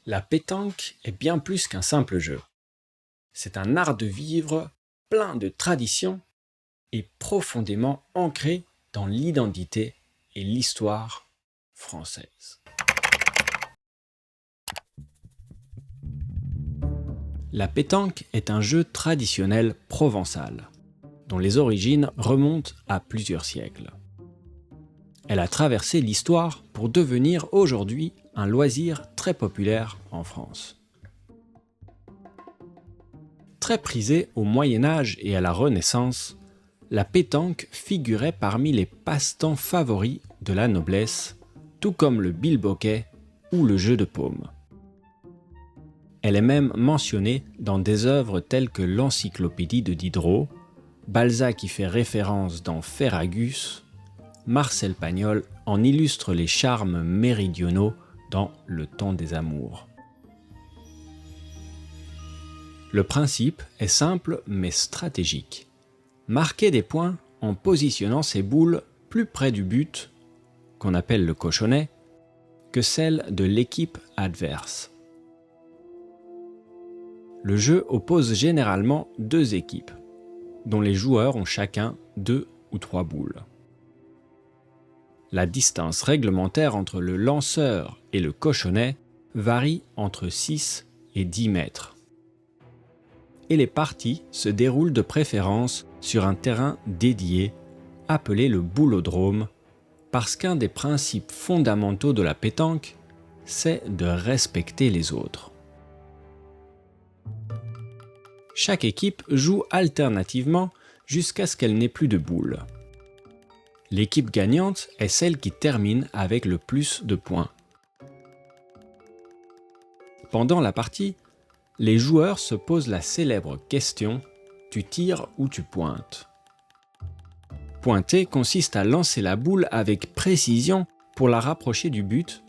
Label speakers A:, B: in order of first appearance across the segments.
A: La pétanque est bien plus qu'un simple jeu. C'est un art de vivre plein de traditions et profondément ancré dans l'identité et l'histoire française. La pétanque est un jeu traditionnel provençal, dont les origines remontent à plusieurs siècles. Elle a traversé l'histoire pour devenir aujourd'hui un loisir très populaire en France. Très prisée au Moyen Âge et à la Renaissance, la pétanque figurait parmi les passe-temps favoris de la noblesse, tout comme le bilboquet ou le jeu de paume. Elle est même mentionnée dans des œuvres telles que l'Encyclopédie de Diderot, Balzac y fait référence dans Ferragus, Marcel Pagnol en illustre les charmes méridionaux dans Le Temps des Amours. Le principe est simple mais stratégique. Marquer des points en positionnant ses boules plus près du but, qu'on appelle le cochonnet, que celle de l'équipe adverse. Le jeu oppose généralement deux équipes, dont les joueurs ont chacun 2 ou 3 boules. La distance réglementaire entre le lanceur et le cochonnet varie entre 6 et 10 mètres. Et les parties se déroulent de préférence sur un terrain dédié, appelé le boulodrome, parce qu'un des principes fondamentaux de la pétanque, c'est de respecter les autres. Chaque équipe joue alternativement jusqu'à ce qu'elle n'ait plus de boules. L'équipe gagnante est celle qui termine avec le plus de points. Pendant la partie, les joueurs se posent la célèbre question « tu tires ou tu pointes ?» Pointer consiste à lancer la boule avec précision pour la rapprocher du but,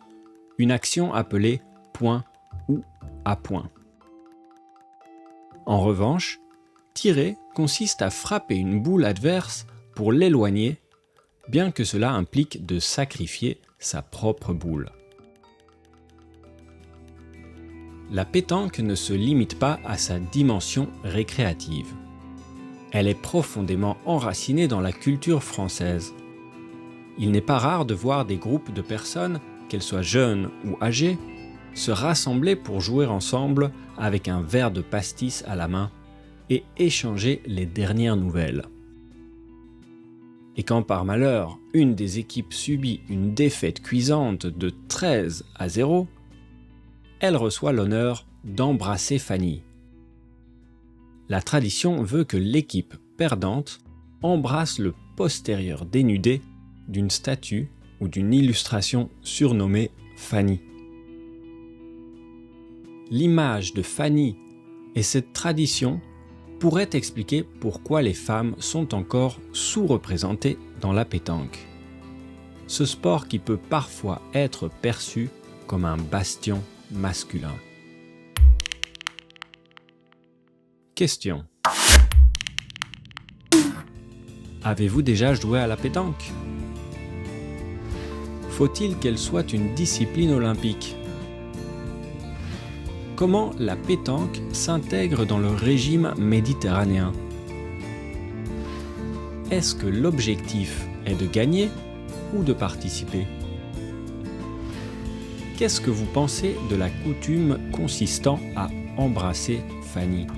A: une action appelée point ou à point. En revanche, tirer consiste à frapper une boule adverse pour l'éloigner, bien que cela implique de sacrifier sa propre boule. La pétanque ne se limite pas à sa dimension récréative. Elle est profondément enracinée dans la culture française. Il n'est pas rare de voir des groupes de personnes, qu'elles soient jeunes ou âgées, se rassembler pour jouer ensemble avec un verre de pastis à la main et échanger les dernières nouvelles. Et quand par malheur, une des équipes subit une défaite cuisante de 13-0, elle reçoit l'honneur d'embrasser Fanny. La tradition veut que l'équipe perdante embrasse le postérieur dénudé d'une statue ou d'une illustration surnommée Fanny. L'image de Fanny et cette tradition pourraient expliquer pourquoi les femmes sont encore sous-représentées dans la pétanque. Ce sport qui peut parfois être perçu comme un bastion masculin. Question. Avez-vous déjà joué à la pétanque? Faut-il qu'elle soit une discipline olympique? Comment la pétanque s'intègre dans le régime méditerranéen? Est-ce que l'objectif est de gagner ou de participer? Qu'est-ce que vous pensez de la coutume consistant à embrasser Fanny?